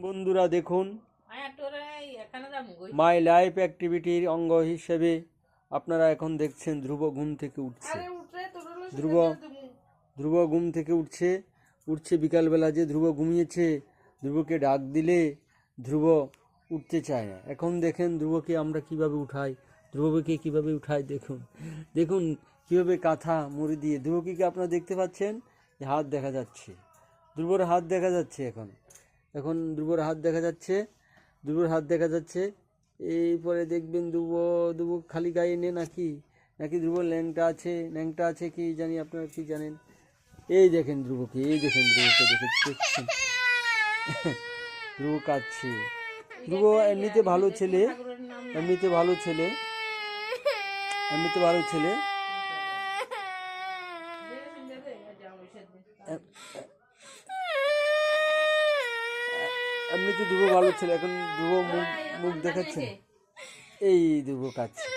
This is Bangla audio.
বন্ধুরা দেখুন, মাই লাইফ অ্যাক্টিভিটির অঙ্গ হিসেবে আপনারা এখন দেখছেন ধ্রুব ঘুম থেকে উঠছে। ধ্রুব ধ্রুব ঘুম থেকে উঠছে বিকালবেলা। যে ধ্রুব ঘুমিয়েছে, ধ্রুবকে ডাক দিলে ধ্রুব উঠতে চায় না। এখন দেখেন ধ্রুবকে আমরা কিভাবে উঠাই, ধ্রুবকে কিভাবে উঠাই। দেখুন দেখুন কীভাবে কাঁথা মুড়ি দিয়ে। ধ্রুবকে কি আপনারা দেখতে পাচ্ছেন? হাত দেখা যাচ্ছে, ধ্রুবর হাত দেখা যাচ্ছে। এখন ধ্রুবর হাত দেখা যাচ্ছে। এই পরে দেখবেন ধ্রুব খালি গায়ে নে নাকি ধ্রুব ল্যাংটা আছে কি জানি, আপনারা কি জানেন? এই দেখেন ধ্রুবকে দেখেছেন ধ্রুব কাঁদছে। ধ্রুব এমনিতে ভালো ছেলে। এমনিতে ভালো ছেলে। এমনিতে ধ্রুব ভালো ছেলে। এখন ধ্রুব মুখ দেখাচ্ছে। এই ধ্রুব কাঁদছে।